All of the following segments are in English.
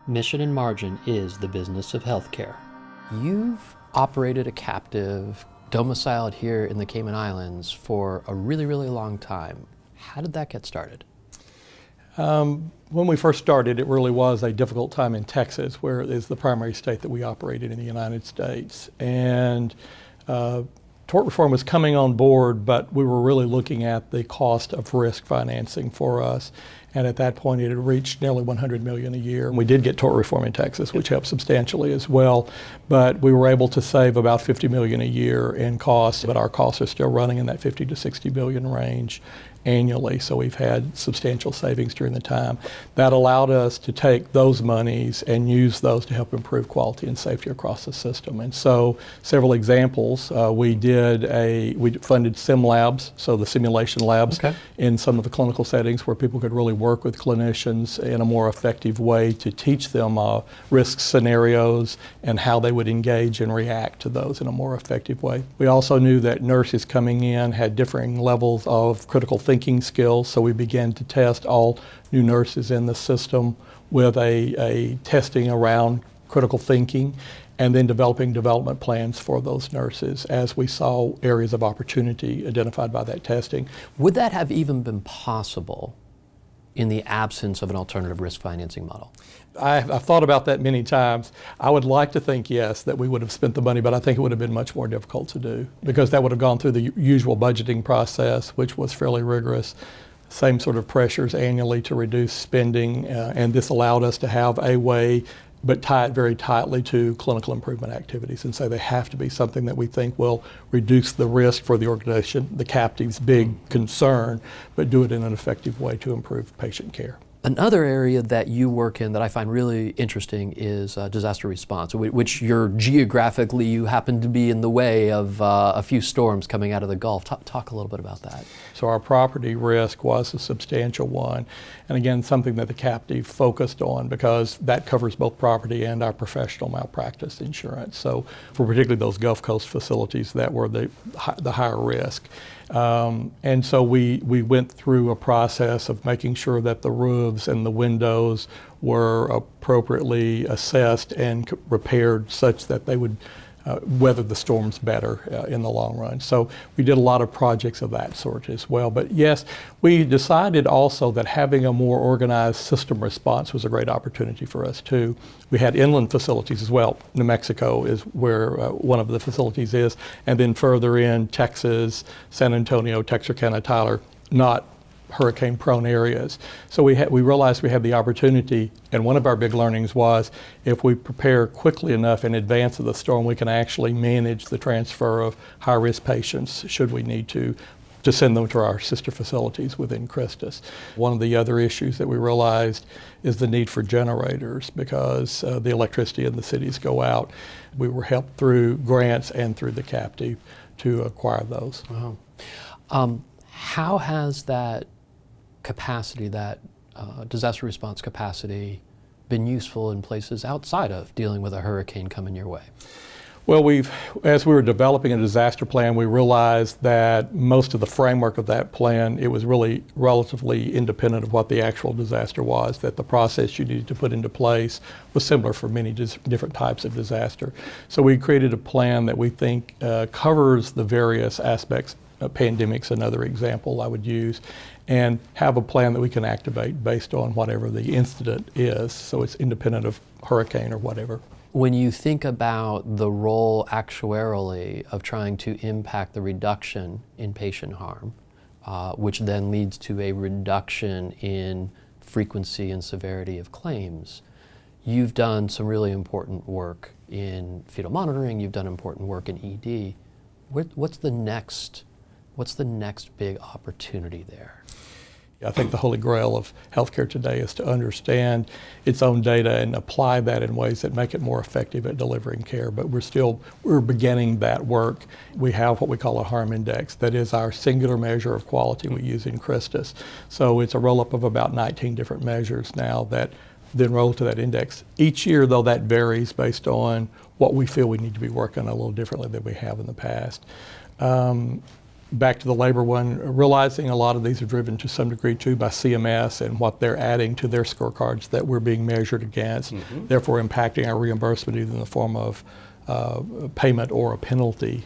Mission and margin is the business of healthcare. You've operated a captive domiciled here in the Cayman Islands for a really, really long time. How did that get started? When we first started, it really was a difficult time in Texas, where it is the primary state that we operated in the United States. And tort reform was coming on board, but we were really looking at the cost of risk financing for us. And at that point, it had reached nearly $100 million a year. We did get tort reform in Texas, which helped substantially as well. But we were able to save about $50 million a year in costs, but our costs are still running in that $50 to $60 billion range annually. So we've had substantial savings during the time. That allowed us to take those monies and use those to help improve quality and safety across the system. And so several examples, we funded sim labs, so the simulation labs in some of the clinical settings where people could really work with clinicians in a more effective way to teach them risk scenarios and how they would engage and react to those in a more effective way. We also knew that nurses coming in had differing levels of critical thinking skills, so we began to test all new nurses in the system with a testing around critical thinking, and then developing development plans for those nurses as we saw areas of opportunity identified by that testing. Would that have even been possible in the absence of an alternative risk financing model? I've thought about that many times. I would like to think, yes, that we would have spent the money, but I think it would have been much more difficult to do because that would have gone through the usual budgeting process, which was fairly rigorous. Same sort of pressures annually to reduce spending, and this allowed us to have a way, but tie it very tightly to clinical improvement activities and say they have to be something that we think will reduce the risk for the organization, the captive's big concern, but do it in an effective way to improve patient care. Another area that you work in that I find really interesting is disaster response, which geographically you happen to be in the way of a few storms coming out of the Gulf. Talk a little bit about that. So our property risk was a substantial one, and again, something that the captive focused on because that covers both property and our professional malpractice insurance. So for particularly those Gulf Coast facilities that were the higher risk. And so we went through a process of making sure that the roofs and the windows were appropriately assessed and repaired such that they would weather the storms better in the long run. So we did a lot of projects of that sort as well. But yes, we decided also that having a more organized system response was a great opportunity for us too. We had inland facilities as well. New Mexico is where one of the facilities is, and then further in Texas, San Antonio, Texarkana, Tyler, not hurricane-prone areas. So we realized we had the opportunity, and one of our big learnings was if we prepare quickly enough in advance of the storm, we can actually manage the transfer of high-risk patients should we need to send them to our sister facilities within CHRISTUS. One of the other issues that we realized is the need for generators because the electricity in the cities go out. We were helped through grants and through the captive to acquire those. Wow. How has that capacity, that disaster response capacity, been useful in places outside of dealing with a hurricane coming your way? Well, as we were developing a disaster plan, we realized that most of the framework of that plan, it was really relatively independent of what the actual disaster was, that the process you needed to put into place was similar for many different types of disaster. So we created a plan that we think covers the various aspects. Pandemic's another example I would use, and have a plan that we can activate based on whatever the incident is, so it's independent of hurricane or whatever. When you think about the role actuarially of trying to impact the reduction in patient harm, which then leads to a reduction in frequency and severity of claims, you've done some really important work in fetal monitoring, you've done important work in ED. What's the next big opportunity there? I think the holy grail of healthcare today is to understand its own data and apply that in ways that make it more effective at delivering care. But we're beginning that work. We have what we call a harm index. That is our singular measure of quality we use in CHRISTUS. So it's a roll-up of about 19 different measures now that then roll to that index. Each year, though, that varies based on what we feel we need to be working on a little differently than we have in the past. back to the labor one, realizing a lot of these are driven to some degree too by CMS and what they're adding to their scorecards that we're being measured against, therefore impacting our reimbursement either in the form of payment or a penalty.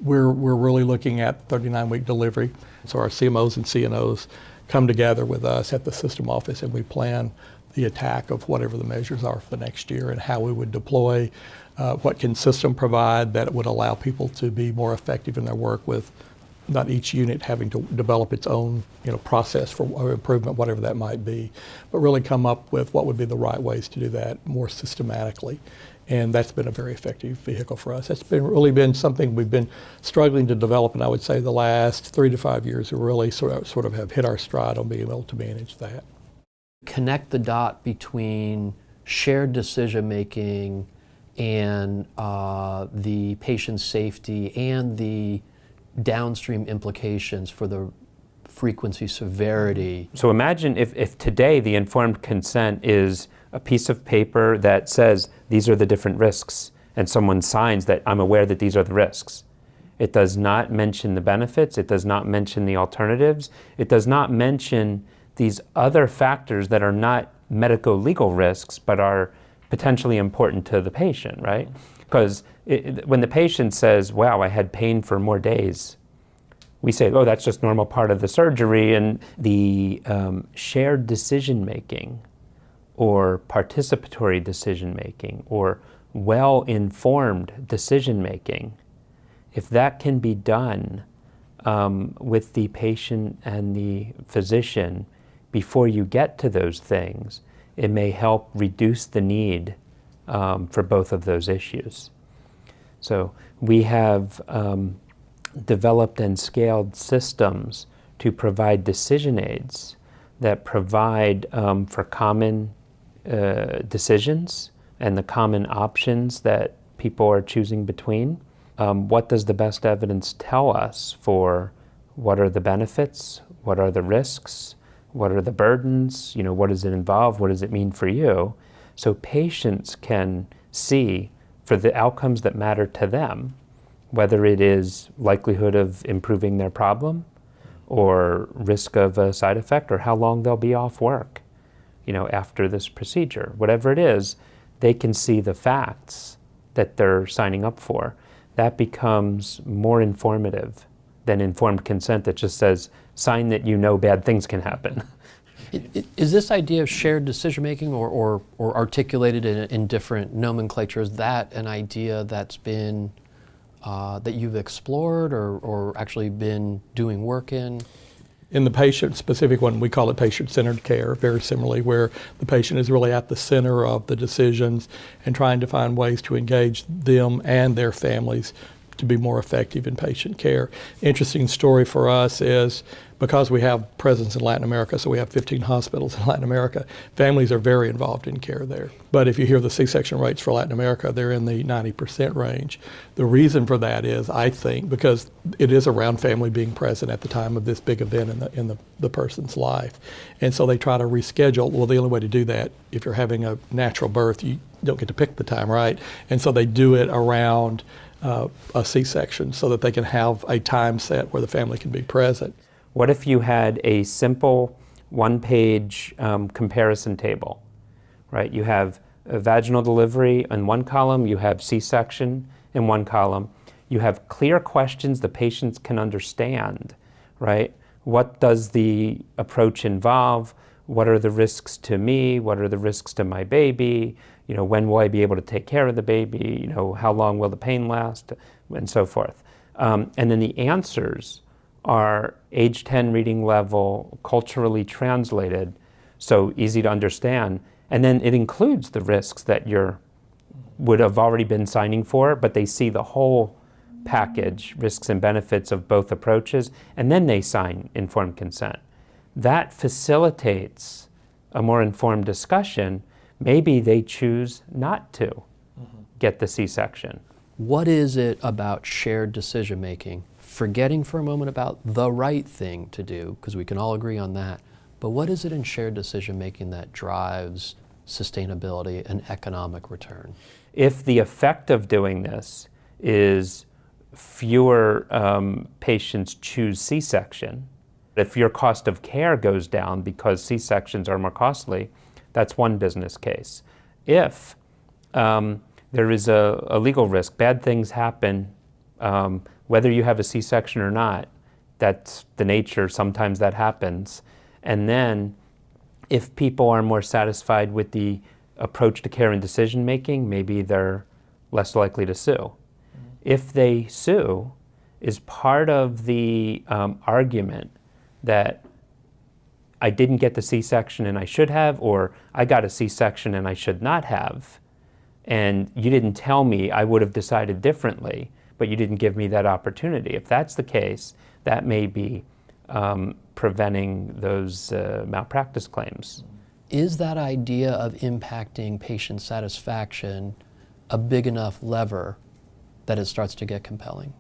We're really looking at 39-week delivery. So our CMOs and CNOs come together with us at the system office and we plan the attack of whatever the measures are for the next year and how we would deploy, what can system provide that would allow people to be more effective in their work with not each unit having to develop its own process for improvement, whatever that might be, but really come up with what would be the right ways to do that more systematically. And that's been a very effective vehicle for us. It's really been something we've been struggling to develop, and I would say the last 3 to 5 years we really sort of have hit our stride on being able to manage that. Connect the dot between shared decision making and the patient's safety and the downstream implications for the frequency, severity. So imagine if today the informed consent is a piece of paper that says these are the different risks and someone signs that I'm aware that these are the risks. It does not mention the benefits, it does not mention the alternatives, it does not mention these other factors that are not medico-legal risks but are potentially important to the patient, right? Because when the patient says, wow, I had pain for more days, we say, oh, that's just normal part of the surgery. And the shared decision-making or participatory decision-making or well-informed decision-making, if that can be done with the patient and the physician before you get to those things, it may help reduce the need for both of those issues. So we have developed and scaled systems to provide decision aids that provide for common decisions and the common options that people are choosing between. What does the best evidence tell us for what are the benefits, what are the risks, what are the burdens, what does it involve, what does it mean for you? So patients can see for the outcomes that matter to them, whether it is likelihood of improving their problem or risk of a side effect or how long they'll be off work, after this procedure. Whatever it is, they can see the facts that they're signing up for. That becomes more informative than informed consent that just says, sign that bad things can happen. Is this idea of shared decision-making or articulated in different nomenclature, is that an idea that's been, that you've explored or actually been doing work in? In the patient-specific one, we call it patient-centered care, very similarly, where the patient is really at the center of the decisions and trying to find ways to engage them and their families to be more effective in patient care. Interesting story for us is because we have presence in Latin America, so we have 15 hospitals in Latin America, families are very involved in care there. But if you hear the C-section rates for Latin America, they're in the 90% range. The reason for that is, I think, because it is around family being present at the time of this big event in the person's life. And so they try to reschedule. Well, the only way to do that, if you're having a natural birth, you don't get to pick the time, right? And so they do it around a C-section so that they can have a time set where the family can be present. What if you had a simple one-page comparison table, right? You have a vaginal delivery in one column, you have C-section in one column. You have clear questions the patients can understand, right? What does the approach involve? What are the risks to me? What are the risks to my baby? When will I be able to take care of the baby? How long will the pain last? And so forth. And then the answers are age 10 reading level, culturally translated, so easy to understand. And then it includes the risks that you would have already been signing for, but they see the whole package, risks and benefits of both approaches, and then they sign informed consent. That facilitates a more informed discussion. Maybe they choose not to get the C-section. What is it about shared decision-making, forgetting for a moment about the right thing to do, because we can all agree on that, but what is it in shared decision-making that drives sustainability and economic return? If the effect of doing this is fewer patients choose C-section. If your cost of care goes down because C-sections are more costly, that's one business case. If there is a legal risk, bad things happen, whether you have a C-section or not, that's the nature, sometimes that happens. And then if people are more satisfied with the approach to care and decision making, maybe they're less likely to sue. If they sue, is part of the argument that I didn't get the C-section and I should have, or I got a C-section and I should not have, and you didn't tell me, I would have decided differently, but you didn't give me that opportunity. If that's the case, that may be preventing those malpractice claims. Is that idea of impacting patient satisfaction a big enough lever that it starts to get compelling?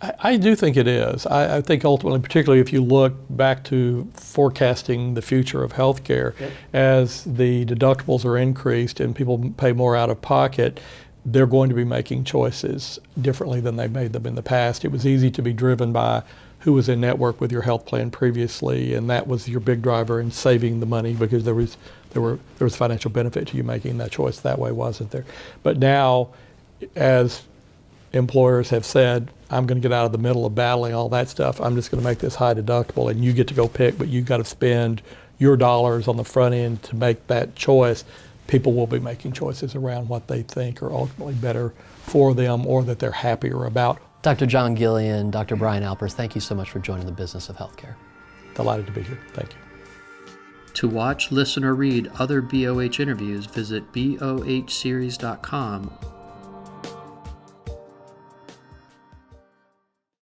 I do think it is. I think ultimately, particularly if you look back to forecasting the future of healthcare, as the deductibles are increased and people pay more out of pocket, they're going to be making choices differently than they made them in the past. It was easy to be driven by who was in network with your health plan previously, and that was your big driver in saving the money because there was financial benefit to you making that choice that way, wasn't there? But now, as employers have said, I'm going to get out of the middle of battling all that stuff. I'm just going to make this high deductible, and you get to go pick, but you've got to spend your dollars on the front end to make that choice. People will be making choices around what they think are ultimately better for them or that they're happier about. Dr. John Gillean, Dr. Brian Alper, thank you so much for joining the business of healthcare. Delighted to be here. Thank you. To watch, listen, or read other BOH interviews, visit bohseries.com